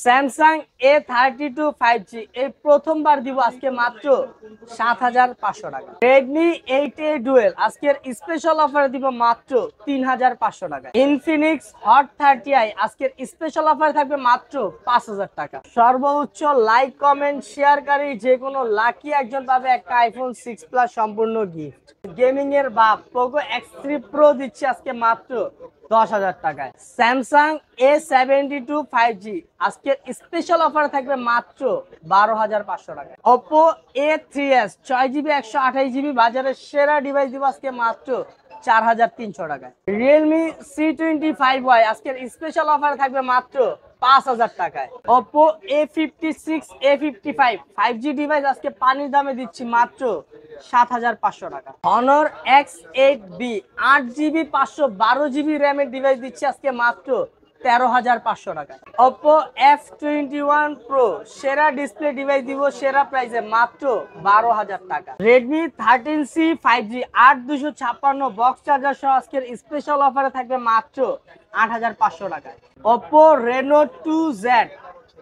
Samsung A32 5G এই প্রথমবার দিব আজকে মাত্র ৭৫০০ টাকা। রেডমি 8A ডুয়েল আজকের স্পেশাল অফারে দিব মাত্র ৩৫০০ টাকা। ইনফিনিক্স হট 30i আজকের স্পেশাল অফারে থাকবে মাত্র ৫০০০ টাকা। সর্বোচ্চ লাইক কমেন্ট শেয়ারকারী যে কোনো লাকি একজন পাবে একটা আইফোন 6 প্লাস সম্পূর্ণ গিফট। গেমিং এর বাপ পোকো X3 প্রো দিচ্ছে আজকে মাত্র ১০,০০০ টাকায়। স্যামসাং A72 5G আজকের স্পেশাল অফার থাকবে মাত্র ১২,৫০০ টাকা। Oppo A3s 6GB 128GB বাজারের সেরা ডিভাইস দিব আজকে মাত্র ৪,৩০০ টাকায়। Realme C25y আজকের স্পেশাল অফার থাকবে মাত্র ৫,০০০ টাকায়। Oppo A56 A55 5G device আজকে পানির দামে দিচ্ছি মাত্র ৭,৫০০ টাকা। Honor X8B 8GB 512GB র্যামের ডিভাইস দিচ্ছি আজকে মাত্র ১৩,৫০০ টাকা। Oppo F21 Pro সেরা ডিসপ্লে ডিভাইস দিব সেরা প্রাইসে মাত্র ১২,০০০ টাকা। Redmi 13C 5G ৮২৫৬ box charger সহ আজকের স্পেশাল অফারে থাকবে মাত্র ৮,৫০০ টাকা। Oppo Reno 2Z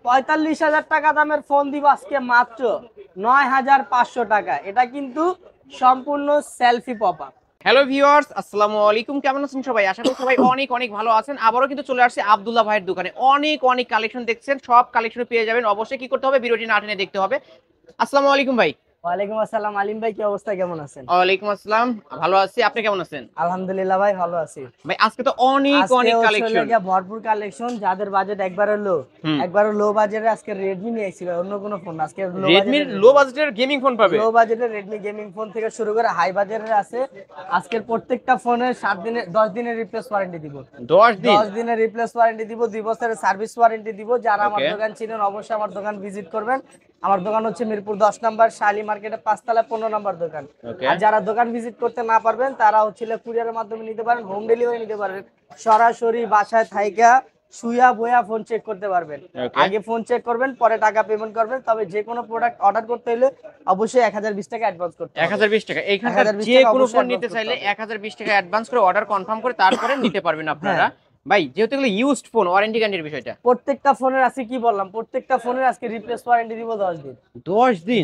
৪৫,০০০ টাকা দামের ফোন দিব আজকে মাত্র ৯,৫০০ টাকা। এটা কিন্তু সম্পূর্ণ selfie pop up. Hello viewers, আসসালামু আলাইকুম। কেমন আছেন সবাই? আশা করি সবাই অনেক অনেক ভালো আছেন। আবারও কিন্তু চলে আসছে আব্দুল্লাহ ভাইয়ের দোকানে। অনেক অনেক কালেকশন দেখছেন, সব কালেকশন পেয়ে যাবেন। অবশ্যই কি করতে হবে, ভিডিওটি না টেনে দেখতে হবে। আসসালামু আলাইকুম ভাই। ওয়ালাইকুম আসসালাম আলিম ভাই, কি অবস্থা, কেমন আছেন? ওয়ালাইকুম আসসালাম, ভালো আছি। আপনি কেমন আছেন? আলহামদুলিল্লাহ ভাই, ভালো আছি। ভাই আজকে তো অনেক অনেক কালেকশন, ভরপুর কালেকশন। যাদের বাজেট একবারে লো বাজেটে আজকে রেডমি নিয়ে আইছি ভাই, অন্য কোনো ফোন আজকে রেডমি লো বাজেটের গেমিং ফোন পাবে। লো বাজেটের রেডমি গেমিং ফোন থেকে শুরু করে হাই বাজেটের আছে। আজকের প্রত্যেকটা ফোনের 10 দিনের রিপ্লেস ওয়ারেন্টি দিব। 10 দিনের রিপ্লেস ওয়ারেন্টি দিব, 2 বছরের সার্ভিস ওয়ারেন্টি দিব। যারা আমার দোকান চিনেন অবশ্যই আমার দোকান ভিজিট করবেন। আমার দোকান হচ্ছে মিরপুর 10 নম্বর শালি মার্কেটে 5 তলা 15 নম্বর দোকান। আর যারা দোকান ভিজিট করতে না পারবেন তারা হচ্ছে কুরিয়ারের মাধ্যমে নিতে পারেন, হোম ডেলিভারি নিতে পারেন। সরাসরি বাসায় থাইকা শুয়া বয়া ফোন চেক করতে পারবেন। আগে ফোন চেক করবেন, পরে টাকা পেমেন্ট করবেন। তবে যে কোনো প্রোডাক্ট অর্ডার করতে হলে অবশ্যই 1020 টাকা অ্যাডভান্স করতে হবে। 1020 টাকা। এইখানকার যে কোনো ফোন নিতে চাইলে 1020 টাকা অ্যাডভান্স করে অর্ডার কনফার্ম করে তারপরে নিতে পারবেন আপনারা। ভাই যেহেতু এগুলো ইউজড ফোন, ওয়ারেন্টি গ্যারান্টির বিষয়টা প্রত্যেকটা ফোনের আজকে কি বললাম, প্রত্যেকটা ফোনের আজকে রিপ্লেস ওয়ারেন্টি দিব 10 দিন।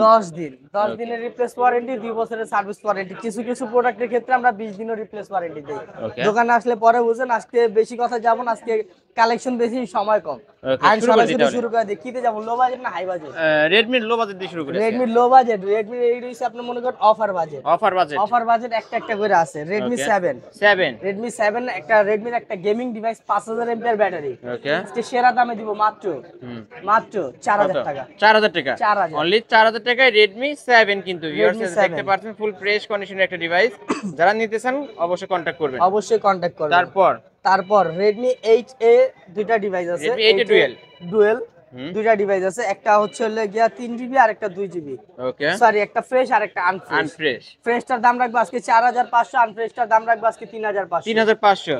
10 দিনের রিপ্লেস ওয়ারেন্টি, 2 বছরের সার্ভিস ওয়ারেন্টি। কিছু কিছু প্রোডাক্টের ক্ষেত্রে আমরা 20 দিনের রিপ্লেস ওয়ারেন্টি দেই। দোকানে আসলে পরে বুঝেন। আজকে বেশি কথা যাব না, আজকে কালেকশন বেশি, সময় কম। আর সরাসরি শুরু করে দিই। কিতে যাব, লো বাজেট না high budget? Redmi low budget দিয়ে শুরু করি। রেডমি লো বাজেট, রেডমি এই হইছে আপনি মনে করেন অফার বাজেট। অফার বাজেট একটা একটা করে আছে। রেডমি 7 একটা রেডমির একটা গেমিং ডিভাইস 5000 এমপিআর ব্যাটারি। আজকে সেরা দামে দিব মাত্র 4000 টাকা। 4000 টাকা, অনলি 4000 টাকায় রেডমি 7 কিন্তু ভিউয়ার্স দেখতে পাচ্ছেন, ফুল ফ্রেশ কন্ডিশনের একটা ডিভাইস। যারা নিতে চান অবশ্যই কন্টাক্ট করবেন। তারপর রেডমি 8A দুইটা ডিভাইস আছে। রেডমি 8A ডুয়েল দুইটা ডিভাইস আছে। একটা হচ্ছে হলো গিয়া 3GB আর একটা 2GB। ওকে, সরি, একটা ফ্রেশ আর একটা আনফ্রেশ। ফ্রেশটার দাম রাখবো আজকে 4500, আনফ্রেশটার দাম রাখবো আজকে 3500।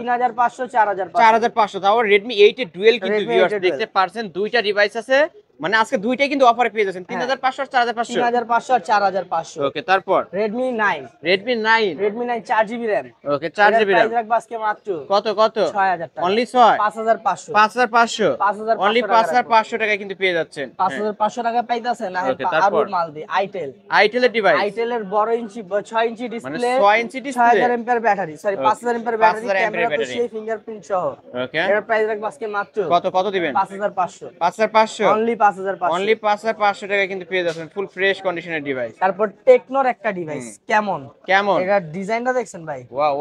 4500 তাও রেডমি 8A ডুয়েল কিন্তু ভিউয়ার্স দেখতে পাচ্ছেন, দুইটা ডিভাইস আছে। মানে আজকে দুইটাই কিন্তু অফারে পেয়ে যাচ্ছেন 3500 আর 4500। 3500 আর 4500। ওকে, তারপর Redmi 9 4GB RAM। ওকে, 4GB RAM প্রাইস রাখবো আজকে মাত্র কত 6000 টাকা। অনলি 6 5500 অনলি 5500 টাকা কিন্তু পেয়ে যাচ্ছেন। 5500 টাকা পাইতাছেন। না আরো মাল দি আইটেল এর ডিভাইস। আইটেলের বড় inch 6 inch display, 6 inch display, 6000 এমপিআর ব্যাটারি, সরি 5000 এমপিআর ব্যাটারি, ক্যামেরা তো সেই ফিঙ্গারপ্রিন্ট সহ। ওকে, এর প্রাইস রাখবো আজকে মাত্র কত দিবেন? 5500 অনলি 5500 অনলি 5500 টাকা কিন্তু পেয়ে যাচ্ছেন ফুল ফ্রেশ কন্ডিশনের ডিভাইস। তারপর টেকনোর একটা ডিভাইস, কেমন এটা ডিজাইনটা দেখছেন ভাই? ওয়াও,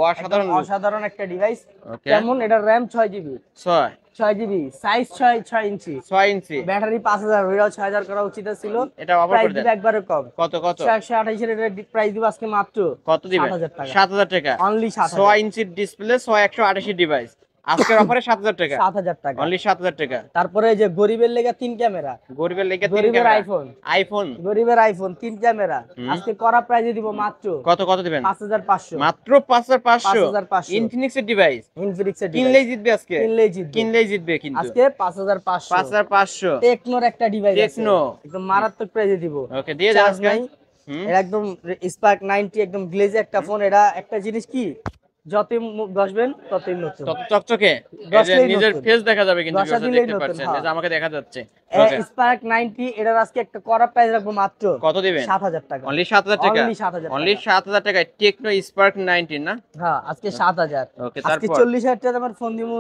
অসাধারণ একটা ডিভাইস। কেমন, এটা RAM 6GB, 6GB সাইজ 6 ইঞ্চি ব্যাটারি 5000, ওইটাও 6000 করা উচিত ছিল। এটা অফার করে দেন একবারে কম। কত 128 এর প্রাইস দিব আজকে মাত্র কত দিবেন? 7000 টাকা অনলি। 6 ইঞ্চি ডিসপ্লে, 128 ডিভাইস আজকের অফারে 7000 টাকা অনলি 7000 টাকা। তারপরে যে গরিবের লেগে 3 ক্যামেরা, গরিবের আইফোন 3 ক্যামেরা আজকে করা প্রাইসে দিব মাত্র কত দিবেন? 5500 মাত্র 5500। ইনফিনিক্স এর ডিভাইস, কিনলেই জিতবে আজকে, কিনলেই জিতবে কিন্তু আজকে 5500। টেকনোর একটা ডিভাইস, একদম মারাত্মক প্রাইসে দিব। ওকে, দিয়ে দাও আজকে। এটা একদম স্পার্ক 90 একদম গ্লেজি একটা ফোন। এটা একটা জিনিস কি, যতই বসবেন ততই নতুন, তত চকচকে নিজের ফেস দেখা যাবে কিন্তু দেখতে পাচ্ছেন, এই যে আমাকে দেখা যাচ্ছে। Okay. স্পার্ক 90 এটার আজকে একটা করা প্রাইস রাখবো মাত্র কত দিবেন? 7000 টাকা। অনলি 7000 টাকা। অনলি 7000 অনলি টাকা। 7000 টাকায় টেকনো স্পার্ক 19 না? হ্যাঁ আজকে 7000। ওকে, আজকে তারপর 40000 টাকা আমার ফোন দিমু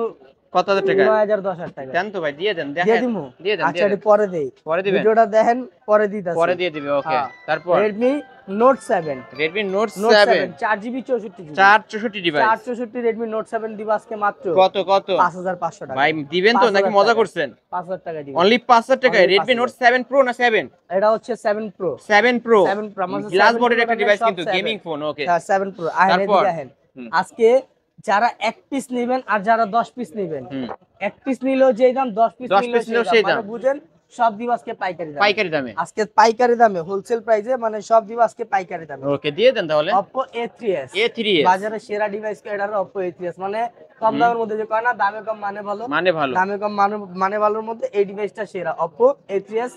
কত হাজার টাকা? 9000 10000 টাকা। দেন তো ভাই, দিয়ে দেন, দিয়ে দেখেন। দিমু। দিয়ে দেন, আচ্ছা দিয়ে এটা দেন। পরে দেই। পরে দিবেন? ভিডিওটা দেখেন পরে দিতাছি। পরে দিয়ে দিবে। ওকে, হ্যাঁ। তারপর Redmi Note 7 Redmi Note Note 7 7 4GB 64GB 464 device 464 Redmi Note 7 দিব আজকে মাত্র কত কত 5500 টাকা। ভাই দিবেন তো নাকি 5000 মজা টাকা। করছেন? 5000 টাকা দিব। অনলি 5000 টাকায় Only Redmi Note 7 Pro না 7? এটা হচ্ছে 7 Pro 7 Pro 7 Pro আমাদের গ্লাস 7 বডির Pro একটা মানে ডিভাইস সব কিন্তু 7 গেমিং ফোন। ওকে, হ্যাঁ 7 Pro আহেন তারপর? এদিকে আহেন। আজকে যারা এক পিস নেবেন আর যারা 10 পিস নেবেন, এক পিস নিলেও যেই দাম 10 পিস 10 piece নিলেও সেই দাম। মানে বুঝেন সব দিব আজকে পাইকারি দামে। পাইকারি দামে। আজকে পাইকারি দামে হোলসেল প্রাইসে মানে সব দিব আজকে পাইকারি দামে। ওকে, দিয়ে দেন তাহলে। Oppo A3s A3s বাজারে সেরা ডিভাইস এটা Oppo A3s মানে কম দামের মধ্যে যে কয় না দামে কম মানে ভালো, মানে ভালো। দামে কম মানে ভালোর মধ্যে এই ডিভাইসটা সেরা Oppo A3s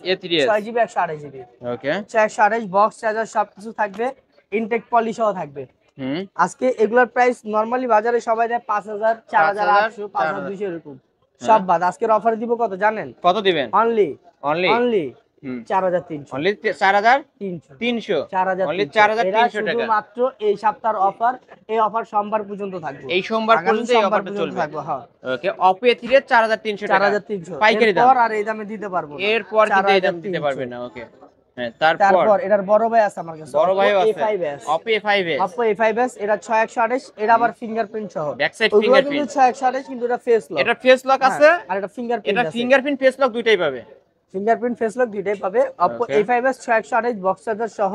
6GB 128GB। ওকে, 128 বক্স চার্জার সবকিছু থাকবে, ইনটেক পলি সহ থাকবে। আজকে এগুলোর প্রাইস নরমালি বাজারে সবাই দেয় 5000 4800 5200 এরকম সব বাদ। আজকের অফার দিব কত জানেন? কত দিবেন? Only only only 4300 only 4300 300 only 4300 এটা 4300 টাকা। শুধুমাত্র এই সপ্তাহের অফার। এই অফার সোমবার পর্যন্ত থাকবে। এই সোমবার আগামী পর্যন্ত এই সোমবার অফারটা পর্যন্ত চলবে। থাকবে। হ্যাঁ ওকে, Oppo A3 এর 4300 টাকা 4300 পাইকারি দাম। এরপর আর এই দামে দিতে পারবো না। এরপর কিন্তু এই দাম দিতে 4300 পারবে না। ওকে, হ্যাঁ, তারপর তারপর এটার বড় ভাই আছে আমার কাছে, বড় ভাইও Oppo আছে A5s Oppo A5s Oppo A5s এটা 6128 এটা আবার ফিঙ্গারপ্রিন্ট সহ। ব্যাক সাইড ওগুলো ফিঙ্গারপ্রিন্ট। কিন্তু 6128 কিন্তু এটা ফেস লক। এটা ফেস লক আছে আর এটা ফিঙ্গারপ্রিন্ট এটা আছে। ফিঙ্গারপ্রিন্ট ফেস লক দুইটাই পাবে। ফিঙ্গারপ্রিন্ট ফেস লক দুইটাই পাবে। Oppo Okay. A5s 6128 box charger সহ,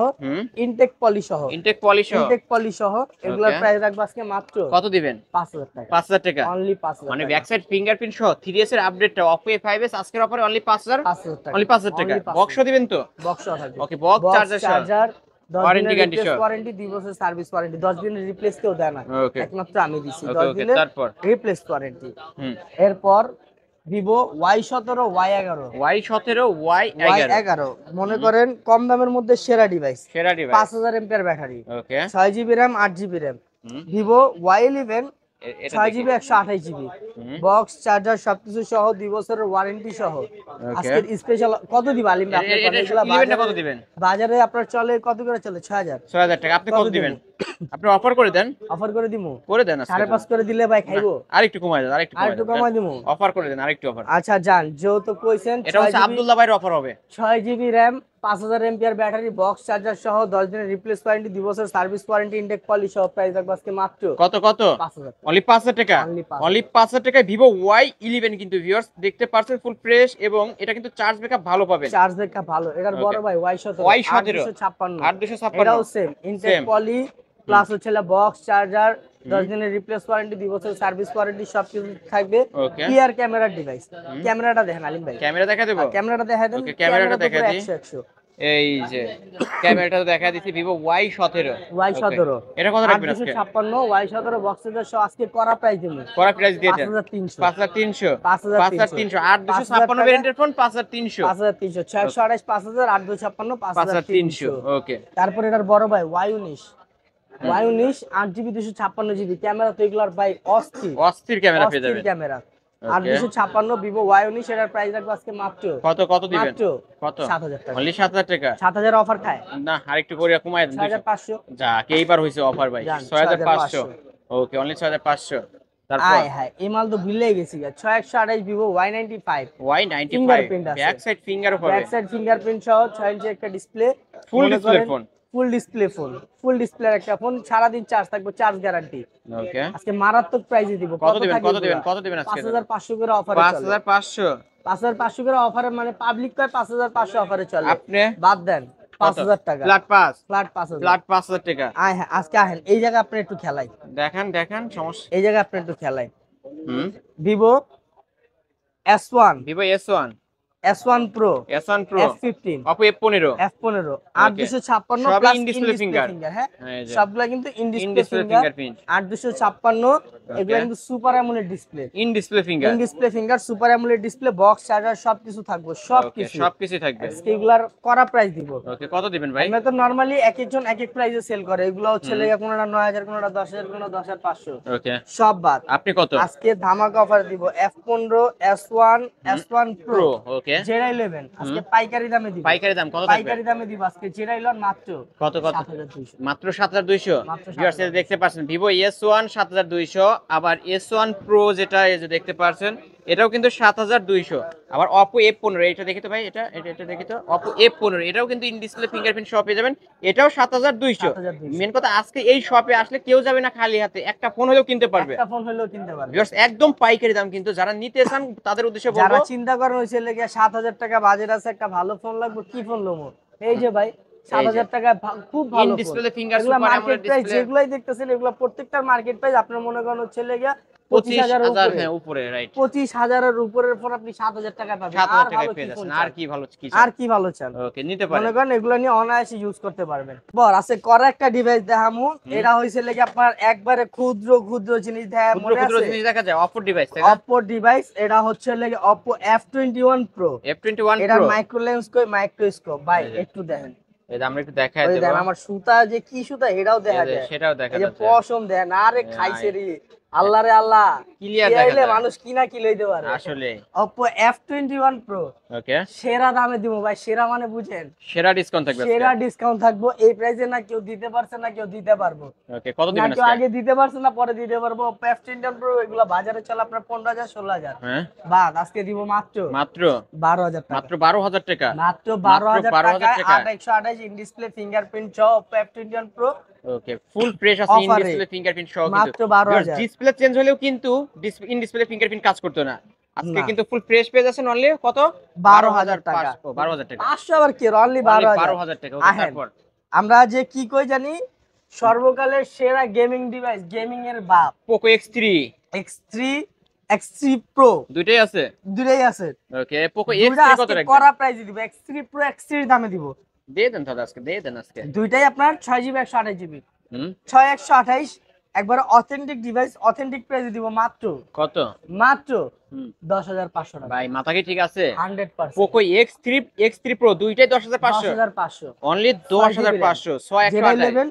ইনটেক পলি সহ। ইনটেক পলিশ ইনটেক পলি সহ এগুলোর Okay. প্রাইস রাখবো আজকে মাত্র কত দিবেন? 5000 টাকা। 5000 টাকা। অনলি 5000 মানে টাকা। ব্যাক সাইড ফিঙ্গারপ্রিন্ট সহ 3s এর আপডেটটা Oppo A5s আজকের অফারে অনলি 5000 টাকা। অনলি 5000 টাকা। Only 5000 বক্স দিবেন তো? বক্স থাকবে। ওকে, বক্স চার্জার সহ। চার্জার 10 Warranty দিনের guarantee রিপ্লেস সহ। ওয়ারেন্টি 2 বছর সার্ভিস ওয়ারেন্টি 10 দিনের রিপ্লেস কেউ দেয় না। Okay. একমাত্র আমি দিছি Okay, 10 okay, দিনের তারপর? Replace warranty. এরপর Vivo Y17 Y11 Y17 Y11 Y11 মনে করেন কম দামের মধ্যে সেরা ডিভাইস। সেরা ডিভাইস। 5000 এমপিআর ব্যাটারি, ওকে, 6GB RAM 8GB RAM। Vivo Y11 এটা 6GB 128GB বক্স চার্জার সবকিছু সহ 2 বছরের ওয়ারেন্টি সহ। আজকের স্পেশাল কত দিব আলিম ভাই? এটা 11 কত দিবেন? বাজারে আপনার চলে কত করে চলে? 6000 6000 টাকা। আপনি কত দিবেন? আপনি অফার করে দেন। অফার করে দিমু। করে দেন আজকে। 5.5 করে দিলে ভাই খাইবো। আরেকটু কমায় দেন, আরেকটু আরেকটু কমায় দিমু। অফার করে দেন, আরেকটু অফার। আচ্ছা জান যেহেতু কইছেন এটা হচ্ছে আব্দুল্লাহ ভাইয়ের অফার হবে। 6GB RAM 5000 এমপিআর ব্যাটারি বক্স চার্জার সহ 10 দিনের রিপ্লেস ওয়ারেন্টি 2 বছর সার্ভিস ওয়ারেন্টি ইনটেক পলি সহ প্রাইস রাখবো আজকে মাত্র কত কত? 5000 অনলি 5000 টাকা। Only 5000 অনলি 5000 টাকায় Vivo Y11 কিন্তু ভিউয়ার্স দেখতে পাচ্ছেন ফুল ফ্রেশ এবং এটা কিন্তু চার্জ ব্যাকআপ ভালো পাবেন। চার্জ ব্যাকআপ ভালো। এটার বড় ভাই Y17 Y17 8256 এটাও সেম ইনটেক পলি প্লাস হচ্ছে বক্স চার্জার 10 দিনের রিপ্লেস ওয়ারেন্টি 2 বছর সার্ভিস ওয়ারেন্টি সবকিছু থাকবে। ওকে, ক্লিয়ার ক্যামেরা ডিভাইস। ক্যামেরাটা দেখেন আলিম ভাই। ক্যামেরা দেখা দেব। ক্যামেরাটা দেখা দেন। ওকে, ক্যামেরাটা দেখা দিই। 100 এই যে ক্যামেরাটা দেখা দিচ্ছি Vivo Y17 Y17 এটা কত রাখবেন আজকে? 8256 Y17 বক্স চার্জার সহ আজকে করা প্রাইস দিমু। করা প্রাইস দিয়ে দেন 5300 5300 5300 8256 ভেরিয়েন্টের ফোন 5300 5300 628 5000 8256 5300 ওকে। তারপর এটার বড় ভাই Y19 Y19 8GB 256GB camera তো এগুলার ভাই অস্থির অস্থির ক্যামেরা পেয়ে যাবেন। ক্যামেরা 8256 Vivo Y19 এটার প্রাইস রাখবো আজকে মাত্র কত কত দিবেন? মাত্র কত? 7000 টাকা। অনলি 7000 টাকা। 7000 অফার খায় না আরেকটু করে কমায় দেন 6500 যা এইবার হইছে অফার ভাই। যান, 6500 ওকে, অনলি 6500। তারপর আয় হায় এই মাল তো ভুলে গেছি 6128 Vivo Y95 Y95 Fingerprint আছে। ব্যাক সাইড ফিঙ্গারও পাবে। ব্যাক সাইড ফিঙ্গারপ্রিন্ট সহ 6 ইঞ্চি একটা display full display phone. Full display phone ফুল ডিসপ্লের একটা ফোন সারা দিন চার্জ থাকবে চার্জ গ্যারান্টি। ওকে, আজকে মারাত্মক প্রাইসে দিব। কত দিবেন? কত দিবেন? কত দিবেন আজকে? 5500 করে অফারে চলে। 5500 5500 করে অফারে মানে পাবলিক কয় 5500 অফারে চলে। আপনি বাদ দেন 5000 টাকা ফ্ল্যাট পাস ফ্ল্যাট 5000 ফ্ল্যাট 5000 টাকা। আয় হ্যাঁ আজকে আহেন এই জায়গা আপনি একটু খেলাই দেখেন দেখেন সমস্যা। এই জায়গা আপনি একটু খেলাই Vivo S1 Vivo S1 S1 Pro S1 Pro F15 Oppo F15 F15 8256 সবই প্লাস in display finger। হ্যাঁ এই যে। সবগুলা কিন্তু in in display display finger fingerprint 8256 এগুলা কিন্তু super AMOLED display in display finger in display finger super AMOLED display box charger সবকিছু থাকবে সবকিছু সবকিছু থাকবে। এগুলার করা প্রাইস দিব। ওকে, কত দিবেন ভাই? আমরা তো নরমালি এক একজন এক এক প্রাইসে সেল করে। এগুলো হচ্ছে লেগে কোনটা 9000 কোনটা 10000 কোনটা 10500 ওকে, সব বাদ। আপনি কত? আজকে ধামাকা অফার দিব F15 S1 S1 Pro ওকে, ওকে Z11 আজকে পাইকারি দামে দিব। পাইকারি দাম কত থাকবে? পাইকারি দামে দিব আজকে Z11 মাত্র কত 7200 মাত্র 7200। মাত্র ভিউয়ার্স দেখতে পাচ্ছেন Vivo S1 7200, আবার S1 Pro যেটা এই যে দেখতে পাচ্ছেন এটাও কিন্তু 7200। আবার Oppo F15 এটা দেখি তো ভাই, এটা দেখি তো Oppo F15 এটাও কিন্তু ইন ডিসপ্লে ফিঙ্গারপ্রিন্ট শপ পেয়ে যাবেন, এটাও 7200। মেন কথা আজকে এই শপে আসলে কেউ যাবে না খালি হাতে, একটা ফোন হলেও কিনতে পারবে, একটা ফোন হলেও কিনতে পারবে। ভিউয়ার্স একদম পাইকারি দাম, কিন্তু যারা নিতে চান তাদের উদ্দেশ্যে বলবো, যারা চিন্তা করেন হইছে লেগে 7000 টাকা বাজেট আছে, একটা ভালো ফোন লাগবে, কি ফোন লমু, এই যে ভাই 7000 টাকা খুব ভালো ইন ফোন। ডিসপ্লে ফিঙ্গার এগুলা super market AMOLED price display যেগুলাই দেখতেছেন এগুলা প্রত্যেকটার মার্কেট প্রাইস আপনার মনে করেন হচ্ছে লেগে 25000 25000 হ্যাঁ উপরে, রাইট 25000 এর উপরের ফোন আপনি 7000 টাকা পাবেন। 7000 আর টাকায় ভালো পেয়ে কি ফোন যাচ্ছেন, চান? আর কি ভালো কি আর কি ভালো চান? ওকে নিতে পারেন। মনে করেন এগুলো নিয়ে অনায়াসে ইউজ করতে পারবেন। বর আছে করা একটা ডিভাইস দেখামু, এটা হইছে লেগে আপনার একবারে ক্ষুদ্র ক্ষুদ্র জিনিস দেখা ক্ষুদ্র মনে ক্ষুদ্র আছে? জিনিস দেখা যায় Oppo ডিভাইস থেকে, Oppo ডিভাইস, এটা হচ্ছে লেগে Oppo F21 Pro। F21 এটা Pro মাইক্রো লেন্স কই মাইক্রোস্কোপ ভাই, এই যে। একটু দেখেন, এই যে আমরা একটু দেখাই ওই দেব, দেন আমার সুতা যে কি সুতা এটাও দেখা এই যে যায়, সেটাও দেখা এই যে যাচ্ছে, পশম দেন, আরে খাইছে রে আল্লাহ রে আল্লাহ, ক্লিয়ার কি দেখা আইলে যায় মানুষ কিনা কি লইতে পারে। আসলে। Oppo F21 Pro ওকে সেরা দামে দিব ভাই, সেরা মানে বুঝেন, সেরা ডিসকাউন্ট থাকবে আজকে। সেরা ডিসকাউন্ট থাকবো। এই প্রাইসে না কেউ দিতে পারছে না কেউ দিতে পারবো, ওকে কত না দিবেন কেউ আজকে? আগে দিতে পারছে না পরে দিতে পারবো। Oppo F21 Pro এগুলা বাজারে চলে আপনার 15000 16000, হ্যাঁ বাদ আজকে দিব মাত্র মাত্র 12000 টাকা, মাত্র 12000 টাকা, মাত্র মাত্র 12000 12,000 টাকা। টাকা। 128 ইন ডিসপ্লে ফিঙ্গারপ্রিন্ট সহ Oppo F21 Pro ওকে ফুল ফ্রেশ আছে, in Offer A. Display fingerprint সহ, মাত্র কিন্তু 12,000 ডিসপ্লে চেঞ্জ হলেও কিন্তু ইন ডিসপ্লে ফিঙ্গারপ্রিন্ট কাজ করতো না, আজকে না। কিন্তু ফুল ফ্রেশ পেয়ে যাচ্ছেন অনলি কত 12,000 টাকা। 12000 টাকা, 500 আবার কি অনলি 12000। 12000 টাকা। ওকে আহেন। তারপর আমরা যে কি কই জানি, সর্বকালের সেরা গেমিং ডিভাইস, গেমিং এর বাপ Poco X3 X3 X3 Pro দুইটাই আছে। দুটাই আছে। ওকে Poco দুইটা X3 কত আজকে রাখবেন? করা প্রাইস দিব, X3 Pro X3 দামে দিব। দিয়ে দেন তাহলে আজকে, দিয়ে দেন আজকে। দুইটাই আপনার 6GB 128GB, হুম 6128, একবার অথেন্টিক ডিভাইস, অথেন্টিক প্রাইসে দিব মাত্র কত? মাত্র হুম 10500 টাকা। ভাই মাথা কি ঠিক আছে? 100% Poco X3 Pro দুইটাই 10500, 10500, অনলি 10500, 6128। Z11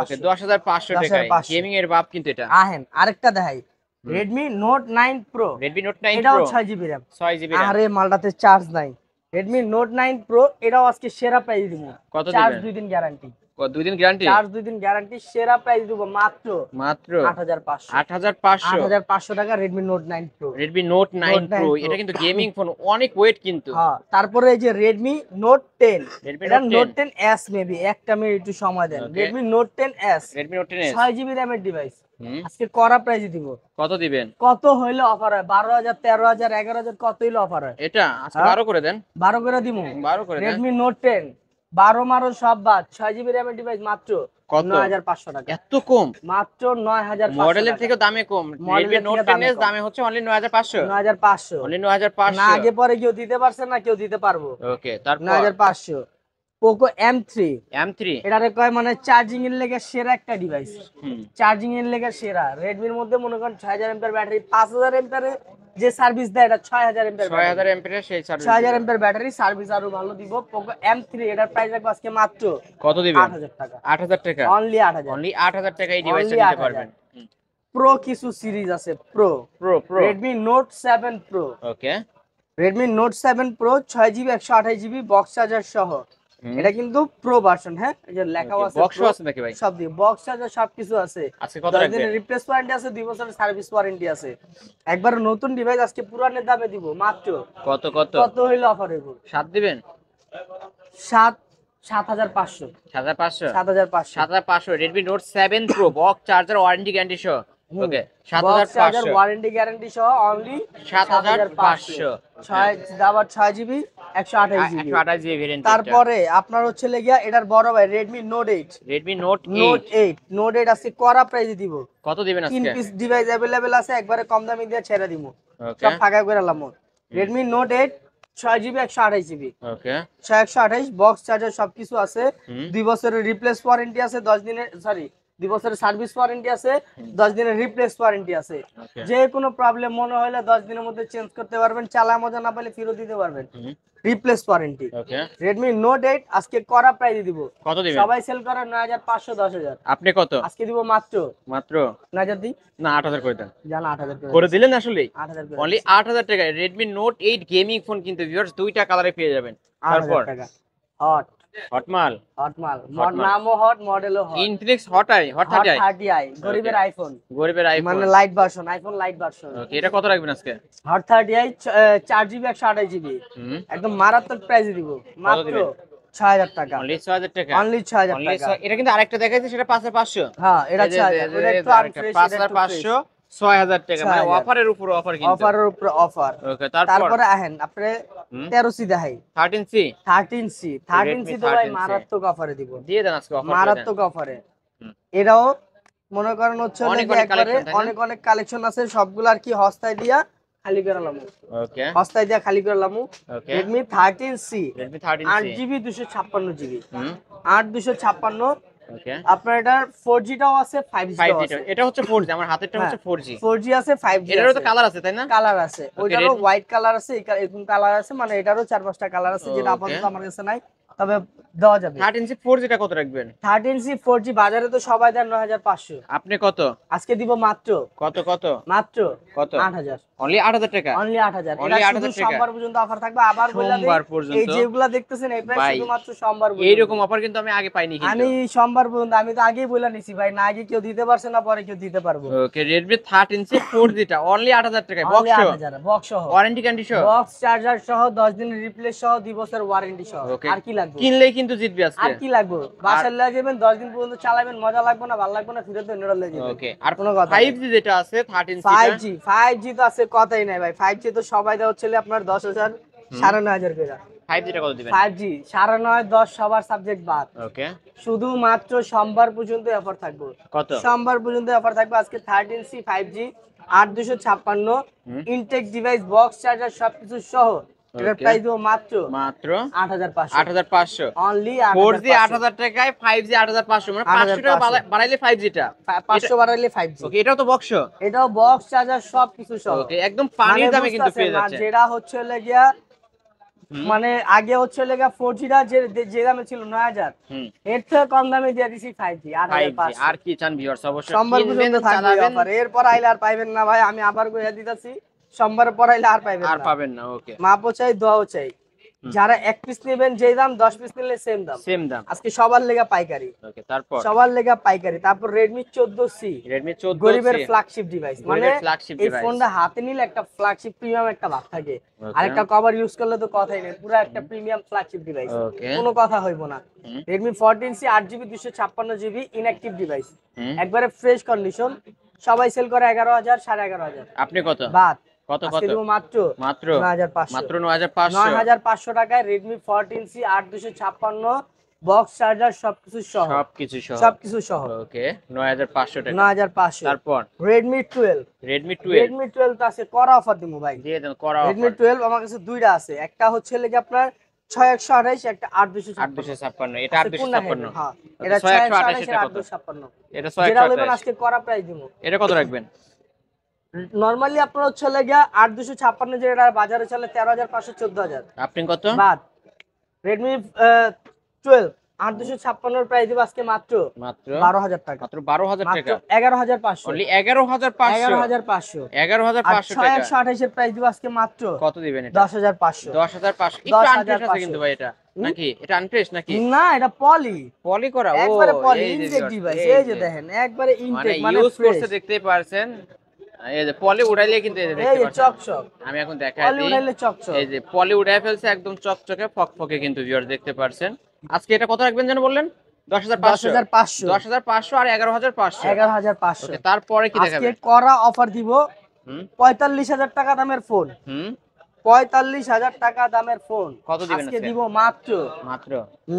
ওকে 10500। 10500 টাকায় 10500 গেমিং এর বাপ কিন্তু এটা। আহেন আরেকটা দেখাই, Redmi Note 9 Pro, Redmi Note 9 এটাও Pro 6GB RAM। 6GB আরে মালটাতে চার্জ নাই। Redmi Note 9 Pro এটাও আজকে সেরা প্রাইস দিব, কত চার্জ দিবেন? 2 দিন গ্যারান্টি, দুই দিন গ্যারান্টি, চার্জ 2 দিন গ্যারান্টি, সেরা প্রাইস দিব মাত্র মাত্র 8500। 8500। 8500 টাকা Redmi Note 9 Pro। Redmi Note 9 Note 9 Pro Pro। এটা কিন্তু গেমিং ফোন, অনেক ওয়েট কিন্তু। হ্যাঁ, তারপরে এই যে Redmi Note 10, Redmi এটা Note 10 Note 10s মেবি, একটা মিনিট একটু সময় দেন। Okay. Redmi Note 10s Redmi Note 10s 6GB RAM এর ডিভাইস, হুম আজকে করা প্রাইস দিব। কত দিবেন? কত হইলে অফার হয়? 12000 13000 11000 কত হইলে অফার হয়? এটা আজকে হ্যাঁ? 12 করে দেন, 12 করে দিমু। 12 করে দেন। Redmi Note 10 12 মারো সব বাদ, 6GB RAM এর ডিভাইস মাত্র কত? 9500 টাকা, এত কম? মাত্র 9500 মডেলের থেকে দামে কম। মডেলের Redmi থেকে Note দামে 10s কম। দামে হচ্ছে অনলি 9500, 9500। অনলি না 9500। আগে পরে কেউ দিতে পারছে না, কেউ দিতে পারবো। ওকে তারপর 9500। Poco M3, M3 এটারে কয় মানে চার্জিং এর লেগে সেরা একটা ডিভাইস, হুম চার্জিং এর লেগে সেরা। রেডমির মধ্যে মনে করেন 6000 এমপিআর ব্যাটারি, 5000 এমপিআর যে সার্ভিস দেয় এটা 6000 এমপিআর, 6000 এমপিআর সেই সার্ভিস। 6000 এমপিআর ব্যাটারি, সার্ভিস আরো ভালো দিব। Poco M3 এটার প্রাইস রাখবো আজকে মাত্র কত দিবেন? 8000 টাকা, 8000 টাকা, অনলি 8000। অনলি 8000 টাকা এই ডিভাইসটা Only নিতে 8000 পারবেন। প্রো কিছু সিরিজ আছে, pro pro Redmi Note 7 Pro, ওকে Redmi Note 7 Pro 6GB 128GB box charger সহ, এটা কিন্তু প্রো ভার্সন। হ্যাঁ, এই যে লেখাও আছে বক্স Pro, আছে নাকি ভাই? সব দিয়ে বক্স চার্জার সবকিছু আছে। আজকে কত 10 রাখবেন? দিনের রিপ্লেস ওয়ারেন্টি আছে, 2 বছরের সার্ভিস ওয়ারেন্টি আছে। একবার নতুন ডিভাইস আজকে পুরানের দামে দিব মাত্র কত কত? কত হইলো অফার হইব? 7 দিবেন? 7500। 7500, 7500 7500 Redmi Note 7 Pro box charger warranty guarantee সহ। Okay box charger 7500, warranty guarantee সহ only 7500। 6GB 128GB। 128GB variant. তারপরে আপনার হচ্ছে লেগিয়া এটার বড় ভাই Redmi Note 8, Redmi Note 8 Note 8 আজকে করা প্রাইসে দিব। কত দিবেন 3 আজকে? পিস ডিভাইস अवेलेबल আছে, একবারে কম দামে দিয়ে ছেড়ে দিব, ওকে সব ফাঁকা করে লাম। Redmi Note 8 6GB 128GB, ওকে 128 বক্স চার্জার সবকিছু আছে, হুম। 2 বছরের রিপ্লেস ওয়ারেন্টি আছে, 10 দিনের সরি 2 বছরের সার্ভিস ওয়ারেন্টি আছে, 10 দিনের রিপ্লেস ওয়ারেন্টি আছে। Okay. যে কোনো প্রবলেম মনে হলে 10 দিনের মধ্যে চেঞ্জ করতে পারবেন, চালা মজা না পেলে ফেরত দিতে পারবেন। Replace warranty. Okay, Redmi Note 8 আজকে করা প্রাইস দিব। কত দিবেন? সবাই সেল করে 9500 10000। আপনি কত? আজকে দিব মাত্র মাত্র 9000 দি না 8000 করে দেন। জানা 8000 করে দিলেন আসলে 8000 করে অনলি 8000 টাকায় Redmi Note 8 গেমিং ফোন কিন্তু ভিউয়ার্স দুইটা কালারে পেয়ে যাবেন। তারপর 8000 টাকা। হট হটমাল, হটমাল, হট মাল। নামও হট, মডেলও hot. Infinix Hot 30i 30i গরিবের আইফোন, গরিবের আইফোন। মানে light version, iPhone light version. Okay, এটা কত রাখবেন আজকে? হট 30i 4GB 128GB একদম মারাত্মক প্রাইসে দিব মাত্র দিবেন? 6000 টাকা। অনলি 6000 টাকা। অনলি 6000 Only টাকা। এটা কিন্তু আরেকটা দেখাইছে সেটা 5500। হ্যাঁ এটা 6000, এটা একটু আনফ্রেশ, এটা একটু 5500 6000 টাকা, মানে 6000 অফারের উপর অফার কিন্তু। অফারের উপর অফার। ওকে, তারপর তারপরে আহেন আপনি 13C দেখাই। 13C 13C তো ভাই 13C মারাত্মক অফারে দিব, দিয়ে দেন আজকে অফার। মারাত্মক অফারে। এটাও মনে করেন হচ্ছে অনেক অনেক collection, তাই না? অনেক অনেক কালেকশন আছে, সবগুলো আর কি হস্তায় দিয়া খালি করে লামু, ওকে হস্তায় দিয়া খালি করে লামু। ওকে, Redmi 13C Redmi 13C 8GB 256GB 8256। ওকে, আপনার এটার 4G টাও আছে, 5G টাও 5G আছে। এটা হচ্ছে 4G, আমার হাতেরটা হচ্ছে হ্যাঁ, 4G। 4G আছে, 5G এটারও তো আছে। কালার আছে তাই না? কালার আছে, ওইটারও Redmi- হোয়াইট কালার আছে, এরকম কালার আছে, মানে এটারও 4-5টা কালার আছে, যেটা Okay. আপাতত আমার কাছে নাই, তবে দেওয়া যাবে। 13C 4G টা কত রাখবেন? 13C 4G বাজারে তো সবাই দেন 9500, আপনি কত? আজকে দিব মাত্র কত কত মাত্র কত? 8000। অনলি 8000 টাকা। অনলি 8000। Only এটা 8000 শুধু টাকা। সোমবার পর্যন্ত অফার থাকবে। আবার বলে দেই, সোমবার পর্যন্ত? এই যেগুলা দেখতেছেন এই প্রাইস ভাই, শুধুমাত্র সোমবার পর্যন্ত। এইরকম অফার কিন্তু আমি আগে পাইনি কিন্তু। আমি সোমবার পর্যন্ত, আমি তো আগেই বলে নিছি ভাই, না আগে কেউ দিতে পারছে না, পরে কেউ দিতে পারবো। ওকে, Redmi 13C 4G টা অনলি 8000 টাকায়, বক্স সহ, 8000 বক্স সহ, ওয়ারেন্টি গ্যারান্টি সহ। বক্স চার্জার সহ, 10 দিনের রিপ্লেস সহ, 2 বছর ওয়ারেন্টি সহ। ওকে, আর কি লাগবে? কিনলেই কিন্তু জিতবি আজকে। আর কি লাগবে? বাসায় লয়ে যাবেন, 10 দিন পর্যন্ত চালাবেন, মজা লাগবে না, ভালো লাগবে না, ফিরে তো নিরল লয়ে যাবেন। ওকে, আর কোনো কথা 5G যেটা আছে 13C টা 5G তো আছে, কথাই নাই ভাই। 5G তো সবাই দেওয়া হচ্ছে আপনার 10000 9500 করে। 5G টা কত দিবেন? 5G 9.5 10 সবার সাবজেক্ট বাদ, ওকে, শুধুমাত্র সোমবার পর্যন্ত অফার থাকবে। কত? সোমবার পর্যন্ত অফার থাকবে। আজকে 13C 5G 8256 intact device, box charger সবকিছু সহ এটার Okay. প্রাইস দেব মাত্র মাত্র 8500। 8500। অনলি 4G 8000 টাকায়, 5G 8500, মানে 500 টাকা 8500 বাড়াইলে 5G টা। 500 বাড়াইলে 5G। ওকে, এটাও তো বক্স। এটাও বক্স চার্জার সবকিছু সহ। ওকে, একদম পানির দামে কিন্তু পেয়ে বুঝতেছেন না, যাচ্ছে। যেটা হচ্ছে গিয়া মানে আগে হচ্ছে গিয়া 4G টা যে দামে ছিল 9000, এর থেকে কম দামে দিয়ে দিছি 5G 5G 8500। আর কি চান ভিউয়ার্স? অবশ্যই সোমবার কিনবেন, পর্যন্ত থাকবে চালাবেন, অফার, এরপর আইলে আর পাইবেন না ভাই। আমি আবার কইয়া দিতাছি, সোমবার পর আইলে আর পাইবেন আর না। পাবেন না। ওকে, মাপও চাই, দোয়াও চাই। যারা 1 পিস নেবেন যেই দাম, 10 পিস নিলে সেম দাম। সেম দাম। আজকে সবার লেগা পাইকারি। ওকে, তারপর সবার লেগা পাইকারি। তারপর Redmi 14C Redmi 14C গরিবের ফ্ল্যাগশিপ ডিভাইস, মানে flagship এই device। ফোনটা হাতে নিলে একটা ফ্ল্যাগশিপ প্রিমিয়াম একটা ভাব থাকে। Okay. আর একটা কভার ইউজ করলে তো কথাই নেই, পুরো একটা প্রিমিয়াম ফ্ল্যাগশিপ ডিভাইস, Okay. কোনো কথা হইব না। Redmi 14C 8GB 256GB inactive device, একবারে ফ্রেশ কন্ডিশন। সবাই সেল করে 11000 11500। আপনি কত? বাদ কত আজকে দেব মাত্র মাত্র 9500। মাত্র 9500। 9500 টাকায় Redmi 14C 8256 বক্স চার্জার সবকিছু সহ, সবকিছু সহ। সবকিছু সহ। ওকে, 9500 টাকা। 9500। তারপর Redmi 12 Redmi 12 Redmi 12 তো আছে, করা অফার দিমু ভাই। দিয়ে দেন, করা Redmi অফার। 12 আমার কাছে দুইটা আছে, একটা হচ্ছে লাগি আপনার 6128, একটা 8256। 8256, এটা 8256। হ্যাঁ, এটা 6128 6128 এটা এর কত? 8256। এটা যেটা বলবেন 6128। আজকে করা প্রাইস দিমু। এটা কত রাখবেন? নরমালি আপনার হচ্ছে লাগি 8256, যেটা বাজারে চলে 13500 14000। আপনি কত? বাদ Redmi 12 8256 এর প্রাইস দিব আজকে মাত্র মাত্র 12000 টাকা। মাত্র 12000 মাত্র টাকা। 11500। অনলি 11500। 11500। 11500 টাকা। 6128 এর প্রাইস দিব আজকে মাত্র কত দিবেন এটা? 10500। 10500। একটু আনফ্রেশ আছে 10500 কিন্তু ভাই, এটা নাকি এটা আনফ্রেশ নাকি? না, এটা পলি, পলি করা। ও, একবারে পলি এই যে ইনটেক viewers, ডিভাইস। এই এই যে যে। দেখেন, একবারে মানে ইনটেক, মানে ইউজ ফ্রেশ। করতে দেখতেই পারছেন, এই যে পলি উড়াইলে কিন্তু এই যে এই দেখতে যে পাচ্ছেন। চকচক, আমি এখন দেখাই পলি দিই। উঠাইলে চকচক। এই যে পলি উড়াই ফেলছে, একদম চকচকে ফকফকে কিন্তু ভিউয়ার দেখতে পারছেন। আজকে এটা কত রাখবেন যেন বললেন? 10500। 10500। 10500 আর 11500। 11500। ওকে, তারপরে কি আজকে দেখাবেন? করা অফার দিব হুম 45000 টাকা দামের ফোন। হুম 45000 টাকা দামের ফোন কত দিবেন আজকে আজকে? দিব মাত্র মাত্র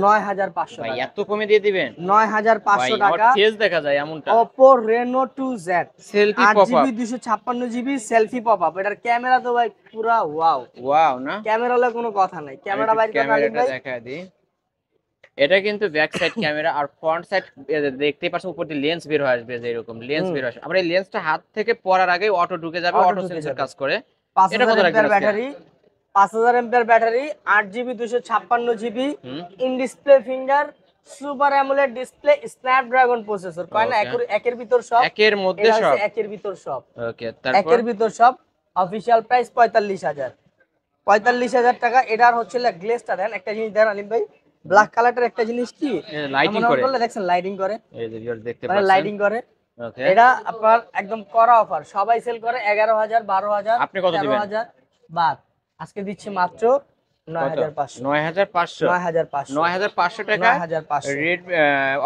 9500 ভাই, টাকা। এত কমে দিয়ে দিবেন? 9500 টাকা। ফেস দেখা যায় এমনটা। Oppo Reno 2Z selfie 8GB pop up. 256GB selfie pop up. এটার ক্যামেরা তো ভাই পুরা ওয়াও। ওয়াও না? ক্যামেরা হলে কোনো কথা নাই, ক্যামেরা বাইরে করে ক্যামেরাটা ভাই। দেখায় দিই। এটা কিন্তু ব্যাক সাইড ক্যামেরা আর ফ্রন্ট সাইড দেখতে পাচ্ছেন উপর দিয়ে লেন্স বের হয়ে আসবে, যে এরকম লেন্স বের আসবে। আমরা এই লেন্সটা হাত থেকে পড়ার আগে অটো ঢুকে যাবে, অটো সেন্সর কাজ করে। এটা কত 5000 রাখবেন এমপিআর ব্যাটারি, 5000 এমপিআর battery, 8GB 256GB, in display finger, super AMOLED display, Snapdragon processor. কয় না একের ভিতর সব, একের মধ্যে এটা সব, হচ্ছে একের ভিতর সব। ওকে তারপর একের ভিতর সব। অফিশিয়াল প্রাইস 45000, 45000 টাকা। এটার হচ্ছে গ্লেজটা দেন, একটা জিনিস দেন আলিম ভাই, ব্ল্যাক কালারটার একটা জিনিস কি লাইটিং করে, দেখছেন লাইটিং করে, এই যে ভিউয়ার দেখতে মানে পাচ্ছেন লাইটিং করে। ওকে এটা আপনার একদম করা অফার, সবাই সেল করে 11000, 12000, আপনি কত দিবেন? 13000 বাদ, আজকে দিচ্ছি মাত্র 9500, 9500, 9500, 9500 টাকা। 9500 red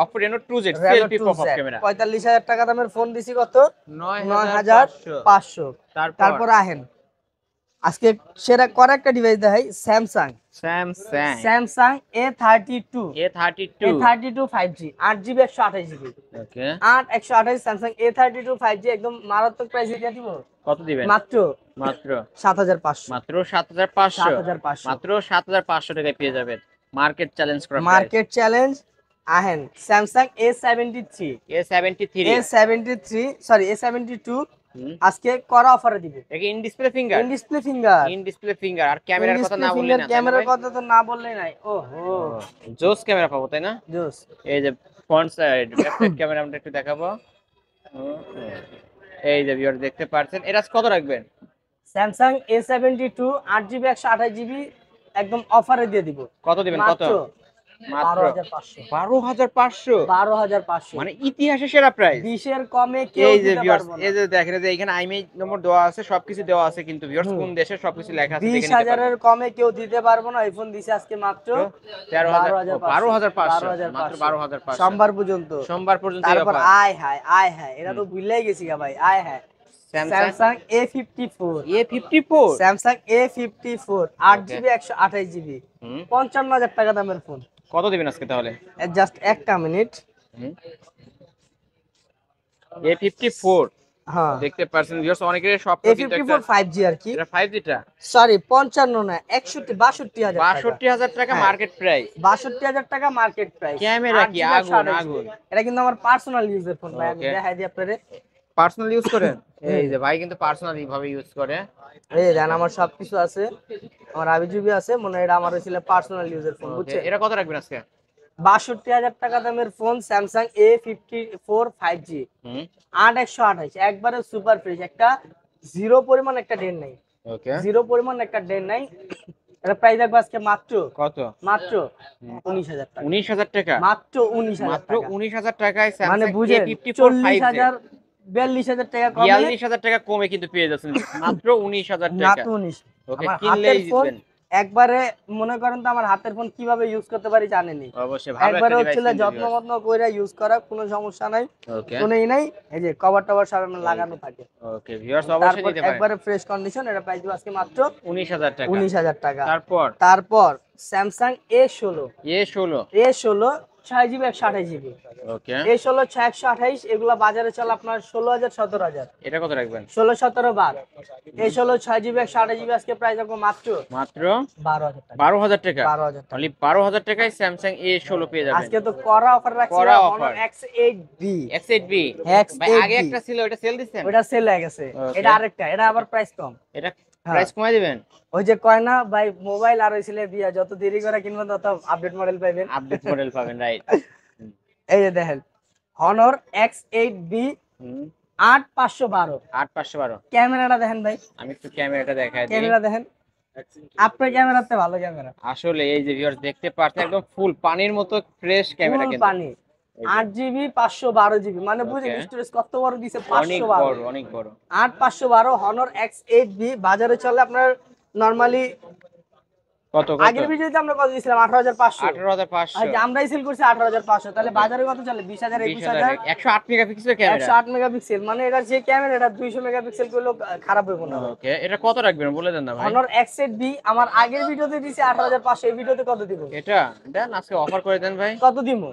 Oppo Reno 2Z selfie pop up camera. 45000 টাকা দামের ফোন দিছি কত? 9500। 9500। তারপর আহেন আজকে সেরা করা একটা ডিভাইস দেখাই, Samsung Samsung A32 A32 5G, 8GB 128GB, ওকে 128 স্যামসাং A32 5G, একদম মারাত্মক প্রাইসে দিয়ে দিব। কত দিবেন? মাত্র মাত্র 7500, মাত্র 7500, 7500, মাত্র 7500 টাকায় পেয়ে যাবেন মার্কেট চ্যালেঞ্জ করা মার্কেট চ্যালেঞ্জ। আহেন Samsung A73 A73 sorry A72 আজকে করা অফারে দিবে। এটা in display finger, in display finger আর ক্যামেরার কথা না বললেই না, ক্যামেরার কথা তো না বললেই নাই। ওহো জোস ক্যামেরা পাবো তাই না? জোস। এই যে front side back side camera আমরা একটু দেখাবো। এই যে ভিউয়ার দেখতে পাচ্ছেন, এটা কত রাখবেন? স্যামসাং A72 8GB 128GB একদম অফারে দিয়ে দিব। কত দিবেন? কত? মাত্র 12500, 12500 মানে ইতিহাসে সেরা প্রাইস। 20 এর কমে কেউ এই যে দিতে ভিউয়ার্স, পারবে না। এই যে দেখেন যে এখানে আইএমইআই নম্বর দেওয়া আছে, সবকিছু দেওয়া আছে, কিন্তু ভিউয়ার্স কোন দেশে সবকিছু লেখা আছে দেখে নিতে 20000 এর কমে কেউ দিতে পারবে না। আইফোন দিছে আজকে মাত্র 12500, মাত্র 12500 সোমবার পর্যন্ত, সোমবার পর্যন্ত। তারপর আয় হায় এটা তো ভুলেই গেছি গা ভাই। আয় হায় Samsung A54 Samsung A54 8GB 128GB 55000 টাকা দামের ফোন। কত দিবেন আজকে তাহলে? জাস্ট একটা মিনিট। A54 হ্যাঁ দেখতে পাচ্ছেন ভিউয়ার্স, অনেকের সব কিন্তু একটা A54 5G আর কি, এটা 5G টা, সরি 55 না 62000 টাকা, 62000 টাকা মার্কেট প্রাইস, 62000 টাকা মার্কেট প্রাইস। ক্যামেরা কি আগুন আগুন। এটা কিন্তু আমার পার্সোনাল ইউজের ফোন ভাই, আমি দেখাই দিই আপনাদের। পার্সোনাল ইউজ করেন? এই যে ভাই কিন্তু পার্সোনালি ভাবে ইউজ করে। এই জান আমার সবকিছু আছে, আমার আবিজুবি আছে, মনে হয় এটা আমার হইছিল পার্সোনাল ইউজের ফোন, বুঝছেন? এটা কত রাখবেন আজকে? 62000 টাকা দামের ফোন স্যামসাং A54 5G 8128, একবারে সুপার ফ্রেশ, একটা জিরো পরিমাণ একটা ডেন নাই, ওকে জিরো পরিমাণ একটা ডেন নাই। এটা প্রাইস রাখবো আজকে মাত্র কত? মাত্র 19000 টাকা, 19000 টাকা, মাত্র 19000 মাত্র টাকা। 19000 টাকায় মানে স্যামসাং বুঝেন A54 5G 42000 টাকা কমে, 42000 টাকা কমে কিন্তু পেয়ে যাচ্ছেন মাত্র 19000 টাকা। মাত্র 19। ওকে আমার কিনলেই হাতের ফোন দিবেন। একবারে মনে করেন তো আমার হাতের ফোন কিভাবে ইউজ করতে পারি জানেনই, অবশ্যই ভালো একবারে একটা হচ্ছে ডিভাইস যত্ন মত্ন করে ইউজ করা, কোনো সমস্যা নাই, ওকে কোনোই নাই। এই যে কভার টভার সব আমার লাগানো থাকে। ওকে ভিউয়ার্স অবশ্যই তারপর নিতে পারেন। একবারে ফ্রেশ কন্ডিশন, এটা প্রাইস দিব আজকে মাত্র 19000 টাকা। 19000 টাকা। তারপর স্যামসাং A16 6GB 128GB, ওকে A16 128, এগুলা বাজারে চলে আপনার 16000 17000। এটা কত রাখবেন? 16 17 12 A16 6GB 128GB আজকে প্রাইস রাখবো মাত্র মাত্র 12000 টাকা, 12000 টাকা। 12000 টাকা। অনলি 12000 টাকায় স্যামসাং A16 পেয়ে যাবেন। আজকে তো করা অফার রাখছি, করা Honor offer। X8B X8B ভাই আগে একটা ছিল, ওটা সেল দিচ্ছেন? ওটা সেল হয়ে গেছে, Okay. এটা আরেকটা, এটা আবার প্রাইস কম। এটা প্রাইস কমাই দিবেন? ওই যে কয় না ভাই, মোবাইল আর হইছিল দিয়া, যত দেরি করে কিনবেন তত আপডেট মডেল পাবেন, আপডেট মডেল পাবেন, রাইট। এই যে দেখেন Honor X8B 8512, 8512। ক্যামেরাটা দেখেন ভাই, আমি একটু ক্যামেরাটা দেখাই দিই। ক্যামেরা দেখেন, আপনার ক্যামেরাতে ভালো ক্যামেরা, আসলে এই যে ভিউয়ার্স দেখতে পাচ্ছেন একদম ফুল পানির মতো ফ্রেশ ক্যামেরা ফুল কিন্তু। পানি, 8GB 512GB, মানে বুঝেন Okay. স্টোরেজ কত বড় দিছে, অনেক 512, বড় অনেক বড়। 8512 Honor X8B বাজারে চলে আপনার নরমালি, কত আগের ভিডিওতে আমরা কত দিছিলাম 18500, 18500। আর যে আমরাই সেল করছি 18500, তাহলে বাজারে কত চলে 20000 21000। 108 মেগাপিক্সেলের ক্যামেরা, 108 মেগাপিক্সেল, মানে এটা যে ক্যামেরা এটা 200 মেগাপিক্সেল করলেও খারাপ হবে না। ওকে এটা কত রাখবেন বলে দেন না ভাই? Honor X8B আমার আগের ভিডিওতে দিছি 18500, এই ভিডিওতে কত দিব? এটা দেন আজকে অফার করে দেন ভাই, কত দিমু?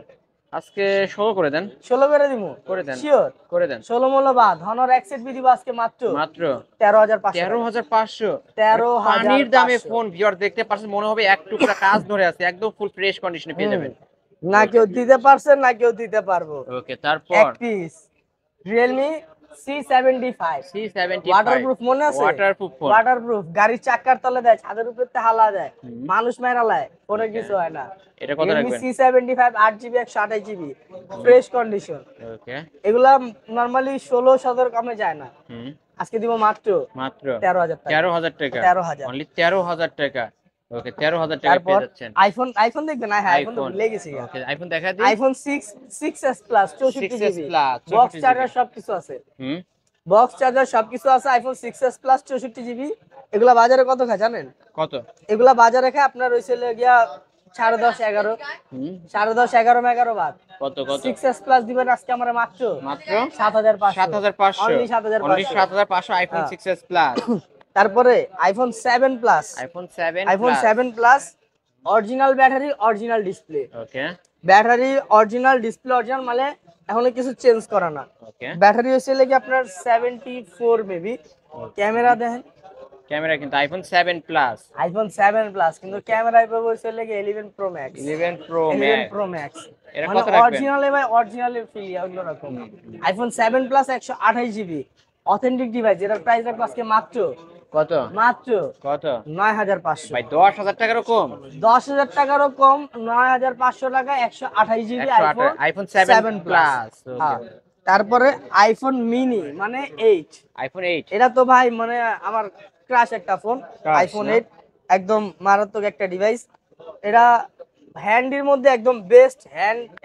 আজকে 16 করে দেন। 16 করে দিমু? করে দেন, শিওর করে দেন। 16 মূল্য বাদ Honor X8B দিব আজকে মাত্র মাত্র 13500, 13500। 13500 পানির দামে ফোন ভিউয়ার দেখতে পাচ্ছেন, মনে হবে এক টুকরা কাজ ধরে আছে, একদম ফুল ফ্রেশ কন্ডিশনে পেয়ে যাবেন। না কেউ দিতে পারছে না কেউ দিতে পারবো। ওকে, তারপর এক piece Realme C75 C75 waterproof, মনে আছে? Waterproof phone. ওয়াটারপ্রুফ, গাড়ির চাকার তলে দেয়, ছাদের উপরে হালা দেয়, হুম। মানুষ মেরা লায়, কোনো কিছু হয় না। এটা কত Realme রাখবেন? C75 8GB 128GB fresh condition. ওকে, এগুলা নরমালি 16-17 কমে যায় না। হুম, আজকে দিব মাত্র মাত্র 13,000 টাকা। 13,000 টাকা, 13,000 অনলি 13,000 টাকা। ওকে, 13,000 টাকা তারপর পেয়ে যাচ্ছেন আইফোন দেখবেন না? হ্যাঁ, আইফোন তো আইফোন। ভুলে গেছি। ওকে, আইফোন দেখা দিই। IPhone 6s plus 6s 64GB plus box 64 charger GB. সবকিছু আছে। হুম, বক্স চার্জার সবকিছু আছে। IPhone 6s plus 64GB। এগুলা বাজারে কত খায় জানেন? কত? এগুলা বাজারে খায় আপনার হইছে গিয়া 10.5 11, হুম, 10.5 11 বাদ। কত কত? 6s প্লাস দিবেন আজকে আমরা মাত্র মাত্র 7,500। 7,500, অনলি অনলি 7,500। 7,500 আইফোন হ্যাঁ। 6s plus. তারপরে iPhone 7 plus, iPhone 7 iPhone plus. 7 plus original battery, original display. Okay, battery original, display original, মানে এখনো কিছু চেঞ্জ করা না। ওকে, ব্যাটারি হচ্ছে কি আপনার 74 মেবি। ক্যামেরা দেখেন, ক্যামেরা কিন্তু আইফোন 7 প্লাস, আইফোন 7 প্লাস, কিন্তু ক্যামেরা পাবো হচ্ছে কি 11 pro max. 11 pro 11 max. Pro max এরা মানে কত রাখবেন? অরিজিনালে ভাই, অরিজিনালে ফিল অন্যরকম। IPhone 7 plus 128GB authentic device, এটার প্রাইস রাখবো আজকে মাত্র কত? মাত্র কত? 9,500। ভাই 10,000 টাকারও কম। 10,000 টাকারও কম, 9,500 টাকা 128GB iPhone iPhone 7 plus. Plus. তারপরে আইফোন মিনি মানে 8, আইফোন 8 এটা তো ভাই মানে আমার ক্রাশ একটা ফোন। Crush, আইফোন না? 8 একদম মারাত্মক একটা ডিভাইস। এটা হ্যান্ডির মধ্যে একদম বেস্ট,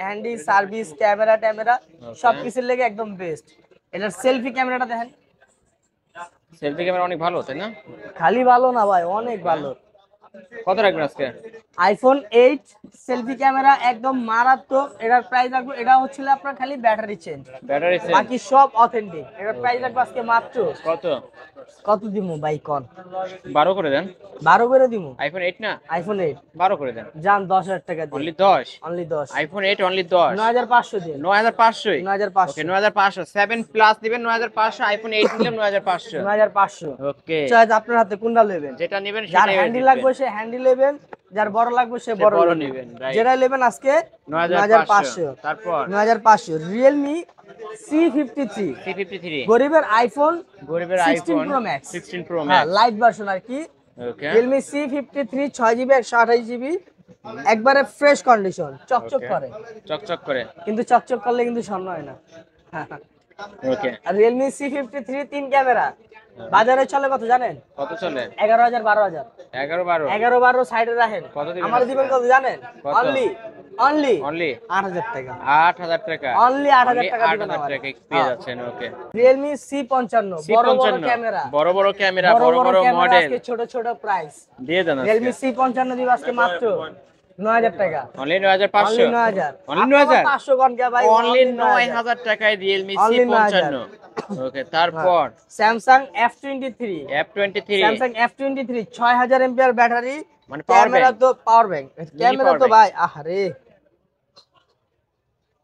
হ্যান্ডি সার্ভিস, ক্যামেরা ট্যামেরা সবকিছুর লেগে একদম বেস্ট। এটার সেলফি ক্যামেরাটা দেখেন, সেলফি ক্যামেরা অনেক ভালো, তাই না? খালি ভালো না ভাই, অনেক ভালো। কত রাখবেন আজকে? আইফোন 8 সেলফি ক্যামেরা একদম মারাত্মক। এটার প্রাইস রাখবো, এটা হচ্ছিল আপনার খালি ব্যাটারি চেঞ্জ, ব্যাটারি বাকি সব অথেন্টিক। এটার প্রাইস রাখবো আজকে মাত্র কত? কত দিমু ভাই কোন? 12 করে দেন। 12 করে দিমু। আইফোন 8 না, আইফোন 8 12 করে দেন। জান 10,000 টাকা দিন, অনলি 10। অনলি 10। IPhone 8 only 10। 9,500 দিন, 9,500। 9,500। ওকে, 9,500। 7 প্লাস দিবেন 9,500, আইফোন 8 নিলেন 9,500। 9,500। ওকে, চয়েস আপনার হাতে, কোনটা নেবেন? যেটা নেবেন যার সেটাই হ্যান্ডি লাগবে সে হ্যান্ডি নেবেন, যার বড় লাগবে সে বড় বড় নেবেন। নেবেন, রাইট। যেটা নেবেন আজকে 9,500। 9,500। তারপর 9,500 Realme C53 C53, গরিবের আইফোন গরিবের 16 আইফোন প্রো ম্যাক্স। 16 প্রো হ্যাঁ, ম্যাক্স। লাইট ভার্সন আর কি। ওকে, Realme C53 6GB 128GB একবারে ফ্রেশ কন্ডিশন, চকচক করে। চকচক করে। কিন্তু চকচক করলে কিন্তু স্বর্ণ হয় না। ওকে, আর Realme C53 3 ক্যামেরা বাজারে চলে কত জানেন? কত চলে? 11,000 12,000। 11 12। 11-12 সাইডে রাখেন। কত দিবেন আমার দিবেন কত জানেন? কত? অনলি অনলি অনলি 8,000 টাকা। 8,000 টাকা। অনলি 8,000 টাকা দিবেন 8,000 আমার। টাকা পেয়ে যাচ্ছেন। ওকে, Realme C55 বড় বড় ক্যামেরা, বড় বড় ক্যামেরা, বড় বড় ক্যামেরা, মডেল আজকে ছোট ছোট প্রাইস। দিয়ে দেন আজকে। Realme C55 দিব আজকে মাত্র 9,000 টাকা। অনলি 9,500। অনলি 9,000। অনলি 9,000। 500 কোন কে ভাই? অনলি 9,000 টাকায় Realme Only C55। ওকে, তারপর Samsung F23, F23, Samsung F23 6000 এমপিআর ব্যাটারি, মানে power ক্যামেরা bank। তো পাওয়ার ব্যাংক, ক্যামেরা power তো bank। ভাই আহারে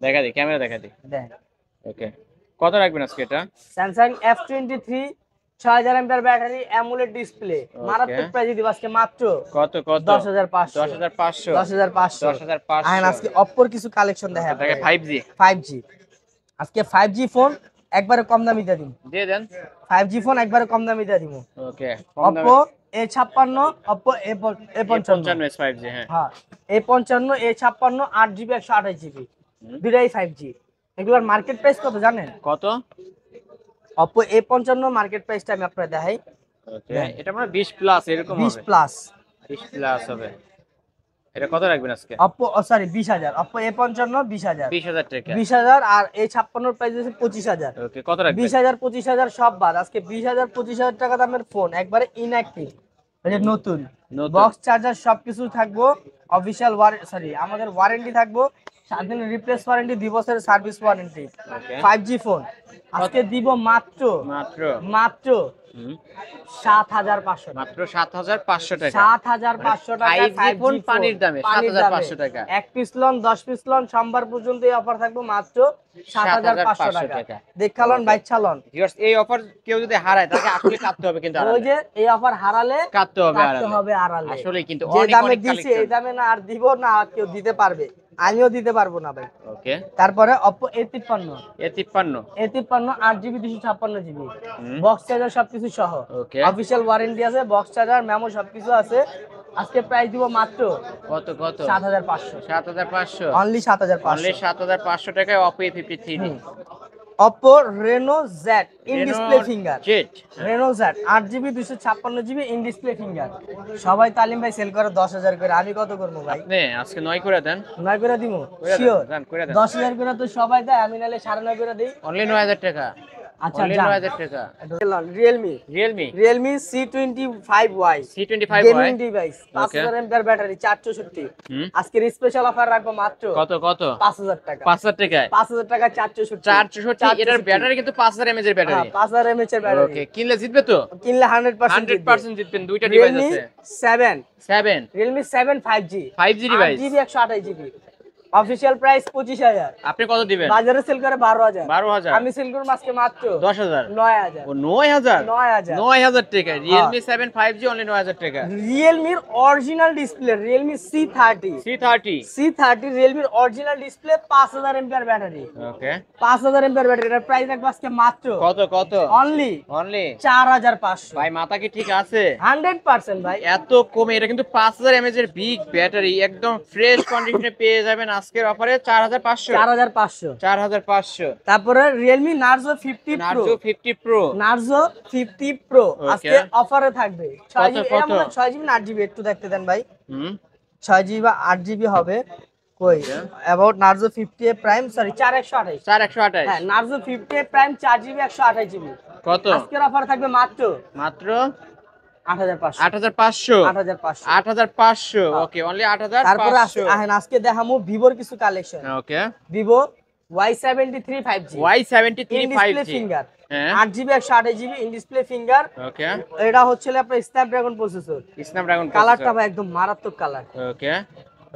দেখা দি, ক্যামেরা দেখা দি। দেখ। ওকে, কত রাখবেন আজকে এটা? Samsung F23 6000 এমপিআর ব্যাটারি, অ্যামোলেড ডিসপ্লে, মারাত্মক প্রাইস দিব আজকে মাত্র কত কত? 10,500। 10,500। 10,500। 10,500। আইন আজকে অপ্পোর কিছু কালেকশন দেখা দেখে 5G 5G। আজকে 5G ফোন একবারে কম দামি দিয়ে দিন। দিয়ে দেন। 5G ফোন একবারে কম দামি দিয়ে দিব। ওকে, Oppo A56, Oppo A55। 55 5G। হ্যাঁ, হ্যাঁ, A55 A56 8GB 128GB দুটাই 5G। এগুলোর মার্কেট প্রাইস কত জানেন? কত? Oppo A55 মার্কেট প্রাইসটা আমি আপনাদের দেখাই। ওকে, এটা মানে 20 প্লাস এরকম হবে। 20 প্লাস 20 প্লাস হবে। এটা কত রাখবেন আজকে? Oppo sorry 20,000। Oppo A55 20,000। 20,000 টাকা। 20,000 আর A56 প্রাইস হচ্ছে 25,000। ওকে, কত রাখবেন? 20,000 25,000 সব বাদ। আজকে 20,000 25,000 টাকা দামের ফোন একবারে ইনঅ্যাক্টিভ, এটা নতুন বক্স চার্জার সবকিছু থাকবো। অফিশিয়াল সরি আমাদের ওয়ারেন্টি থাকবো, 7 দিনের রিপ্লেস ওয়ারেন্টি, 2 বছরের সার্ভিস ওয়ারেন্টি। ওকে, 5G ফোন আজকে দিব মাত্র মাত্র মাত্র হুম, 7,500 টাকা। মাত্র 7,500 টাকা। 7,500 টাকা 5G ফোন পানির দামে 7,500 টাকা। এক পিস লন 10 পিস লন সোমবার পর্যন্ত এই অফার থাকবে মাত্র 7,500 টাকা। দেখালন বাইচালন ভিউয়ার্স, এই অফার কেউ যদি হারায় তাকে আসলে কাটতে হবে, কিন্তু ওই আড়ালে যে এই অফার হারালে কাটতে হবে কাটতে আড়ালে। হবে আড়ালে। আসলে কিন্তু যে অনেক দামে অনেক দিছি এই কালেকশন। দামে না আর দিব না, আর কেউ দিতে পারবে। আমিও দিতে পারবো না ভাই। ওকে, তারপরে Oppo A53 A53 A53 8GB 256GB box charger সবকিছু সহ, ওকে। অফিশিয়াল ওয়ারেন্টি আছে, বক্স চার্জার মেমো সবকিছু আছে। আজকে প্রাইস দিব মাত্র কত কত? 7500, 7500, অনলি 7500, অনলি 7500 টাকায় Oppo A53। Oppo Reno Z in display finger, jet, Reno Z 8GB 256GB in display finger. সবাই তালিম ভাই সেল করে 10000 করে, আমি কত করবো ভাই? আপনি আজকে 9 করে দেন। 9 করে দিমু করে দেন, শিওর। দেন, করে দেন। 10000 করে তো সবাই দেয়, আমি নালে 9.5 করে দেই। অনলি 9000 টাকা, আচ্ছা অনলি যান। 9000 টাকা। Realme Realme C25Y C25Y gaming device, Okay. 5000 mAh battery, 464। হুম, আজকের স্পেশাল অফার রাখবো মাত্র কত কত? 5000 টাকা। 5000 টাকায় 5000 টাকা 464। 464। এটার ব্যাটারি কিন্তু 5000 mAh এর ব্যাটারি। 5000 mAh এর ব্যাটারি। ওকে, কিনলে জিতবে তো? কিনলে 100% জিতবে। 100% জিতবেন। দুইটা ডিভাইস Realme আছে। 7 7 Realme 7 5G 5G device. 8GB 128GB, official price 25000, আপনি কত দিবেন? বাজারে সেল করে 12000, 12000, আমি সেল করব আজকে মাত্র 10000, 9000। ও 9000, 9000 9000 টাকা। Realme 7 5G অনলি 9000 টাকা। রিয়েলমির original display Realme C30 C30 রিয়েলমির original display, 5000 mAh battery, okay. 5000 mAh battery. এর প্রাইস রাখবো আজকে মাত্র কত কত? Only only 4500। ভাই মাথা কি ঠিক আছে? 100% ভাই। এত কমে? এটা কিন্তু 5000 mAh এর বিগ ব্যাটারি, একদম ফ্রেশ কন্ডিশনে পেয়ে যাবেন আজকের অফারে 4500। 4500। 4500। তারপরে Realme Narzo 50 Pro, Narzo 50 Pro, Narzo 50 Pro Okay. আজকে অফারে থাকবে। কত, 6GB না 8GB একটু দেখতে দেন ভাই। হুম, 6GB বা 8GB হবে কই? About Narzo 50 prime, sorry 4128। 4128। হ্যাঁ, Narzo 50 প্রাইম 4GB 128GB। কত? আজকের অফার থাকবে মাত্র মাত্র 8500। 8500। 8500। 8500, ওকে, অনলি তারপরে 8500। আজকে দেখামু ভিভোর কিছু collection. Okay, Vivo Y73 5G Y73 in display 5G, finger, হ্যাঁ, 8GB 128GB in display finger. ওকে। এটা হচ্ছে আপনার স্ন্যাপড্রাগন প্রসেসর। স্ন্যাপড্রাগন কালারটা ভাই একদম মারাত্মক colour, okay,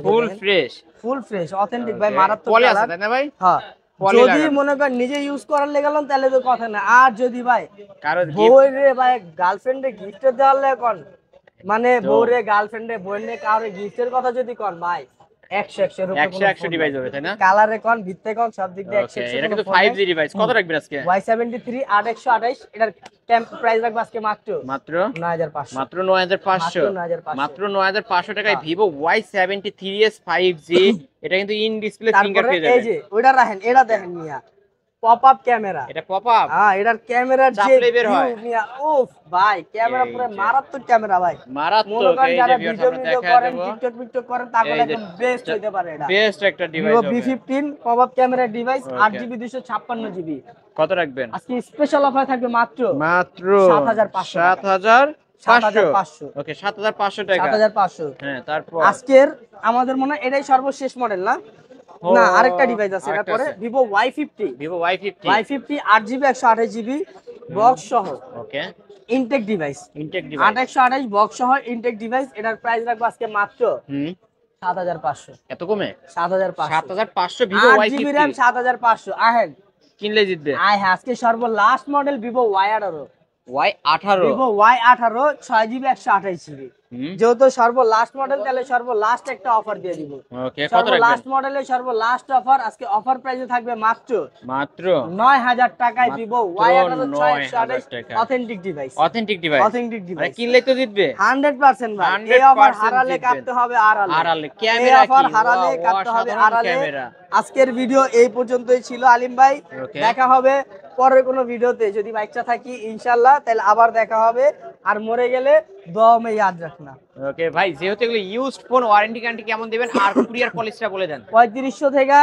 full fresh, full fresh authentic ভাই, মারাত্মক পলি আছে কালার। তাই না ভাই? হ্যাঁ, পলি যদি লাগানো। মনে করেন নিজে ইউজ করার লেগেলাম তাহলে তো কথা না, আর যদি ভাই কারো বউরে ভাই গার্লফ্রেন্ডে গিফট দেওয়ার লেগে কোন, মানে বউরে গার্লফ্রেন্ডে বোনে কারো গিফটের কথা যদি কোন ভাই 100 এর উপরে 100 ডিভাইস হবে তাই না? কালারে কোন ভিত্তে কোন সব দিক দিয়ে ওকে, 100 এটা কিন্তু 5G ডিভাইস। কত রাখবেন আজকে? Y73 8128, এটার প্রাইস রাখবো আজকে মাত্র মাত্র 9500। মাত্র 9500, মাত্র 9500 টাকায় ভিভো Y73s 5G। এটা কিন্তু ইন ডিসপ্লে ফিঙ্গার তারপরে পেয়ে এই যাবেন। যে ওইটা রাখেন, এটা দেখেন মিয়া, পপ আপ ক্যামেরা। এটা পপ আপ, হ্যাঁ, এটার ক্যামেরার যে চাপলে বের হয়। view মিয়া, উফ ভাই ক্যামেরা পুরো এই যে। মারাত্মক ক্যামেরা ভাই। মনে মারাত্মক। করেন এই যে যারা ভিউয়ার্স ভিডিও আমরা ভিডিও দেখায় করেন, দেব, টিকটক করেন, তারপরে এই যে একদম বেস্ট হইতে পারে এটা। বেস্ট একটা ডিভাইস ভিভো হবে। V15 pop up camera device, Okay. 8GB 256GB। কত রাখবেন? আজকে স্পেশাল অফার থাকবে মাত্র মাত্র 7500 7500। ওকে, 7500 টাকা। 7500। হ্যাঁ, তারপর আজকের আমাদের মনে হয় এটাই সর্বশেষ মডেল না? ও, না, আরেকটা ডিভাইস আছে আরেকটা তারপরে আছে। Vivo Y50 Vivo Y50, 8GB 128GB box সহ okay, intact device, intact device. 828 box সহ ইনটেক ডিভাইস। এটার প্রাইস রাখবো আজকে মাত্র হুম, 7500। এত কমে? 7500 7500 ভিভো 8GB RAM Y50 7500। আহেন কিনলে জিতবে। হ্যাঁ, আজকে সর্বলাস্ট model Vivo Y18, Y18, Vivo Y18 6GB 128GB। হুম, যেহেতু সর্বলাস্ট মডেল, তাহলে সর্বলাস্ট একটা অফার দিয়ে দিব। ওকে, কত রাখবেন? সর্বলাস্ট মডেলে সর্বলাস্ট অফার আজকে অফার প্রাইসে থাকবে মাত্র মাত্র 9000 টাকায় ভিভো Y18 9000 টাকা। Authentic device, authentic device. Authentic মানে ডিভাইস। কিনলে তো জিতবে। 100% ভাই। 100% এই অফার হারালে জিতবেন। কাটতে হবে আড়ালে। আড়ালে এই ক্যামেরা অফার কি? হারালে ওয়াও, কাটতে হবে অসাধারণ আড়ালে। ক্যামেরা। আজকের ভিডিও এই পর্যন্তই ছিল আলিম ভাই। Okay. দেখা হবে পরের কোনো ভিডিওতে, যদি বাচ্চা থাকি ইনশাআল্লাহ, তাহলে আবার দেখা হবে। আর মরে গেলে দোয়া মে ইয়াদ রাখনা। ওকে ভাই, যেহেতু এগুলো ইউজড ফোন, ওয়ারেন্টি গ্যারান্টি কেমন দিবেন আর কুরিয়ার পলিসিটা বলে দেন। 3500 থেকে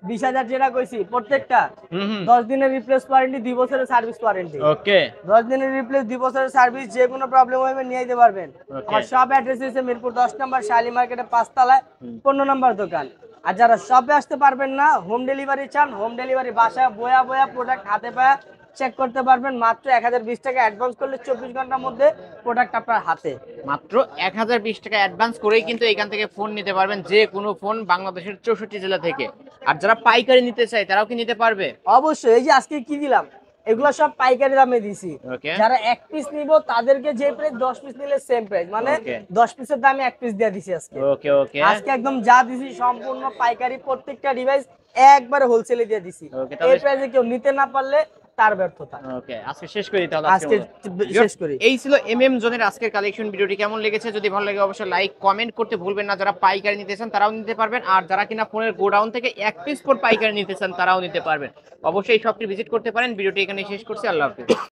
20000 যেটা কইছি প্রত্যেকটা, হুম হুম, 10 দিনের রিপ্লেস ওয়ারেন্টি, 2 বছরের সার্ভিস ওয়ারেন্টি। ওকে, 10 দিনের রিপ্লেস, 2 বছরের সার্ভিস, যে কোনো প্রবলেম হবে নিয়ে যেতে পারবেন। Okay. আমার সব অ্যাড্রেস হচ্ছে মিরপুর 10 নম্বর শালি মার্কেটের 5 তলায় 15 নম্বর দোকান। আর যারা শপে আসতে পারবেন না, হোম ডেলিভারি চান, হোম ডেলিভারি বাসায় বয়া বয়া প্রোডাক্ট হাতে পায়া চেক করতে পারবেন। মাত্র 1020 টাকা অ্যাডভান্স করলে 24 ঘন্টার মধ্যে প্রোডাক্ট আপনার হাতে। মাত্র 1020 টাকা অ্যাডভান্স করেই কিন্তু এখান থেকে ফোন নিতে পারবেন, যে কোনো ফোন বাংলাদেশের 64 জেলা থেকে। আর যারা পাইকারি নিতে চায় তারাও কি নিতে পারবে? অবশ্যই। এই যে আজকে কি দিলাম, এগুলো সব পাইকারি দামে দিছি। ওকে যারা এক পিস নিব তাদেরকে যে প্রাইস 10 পিস নিলে সেম প্রাইস, মানে Okay. 10 পিসের দামে এক পিস দিয়ে দিছি আজকে। ওকে ওকে আজকে একদম যা দিছি সম্পূর্ণ পাইকারি, প্রত্যেকটা ডিভাইস একবারে হোলসেলে দিয়ে দিছি। Okay, তাহলে- এই প্রাইসে কেউ নিতে না পারলে তার ব্যর্থতা। ওকে আজকে শেষ করি তাহলে আজকে শেষ করি। এই ছিল এমএম জোনের আজকের কালেকশন। ভিডিওটি কেমন লেগেছে যদি ভালো লাগে অবশ্যই লাইক কমেন্ট করতে ভুলবেন না। যারা পাইকারি নিতে চান তারাও নিতে পারবেন, আর যারা কিনা ফোনের গোডাউন থেকে এক পিস ফোন পাইকারি নিতে চান তারাও নিতে পারবেন। অবশ্যই এই শপটি ভিজিট করতে পারেন। ভিডিওটি এখানে শেষ করছি, আল্লাহ হাফেজ।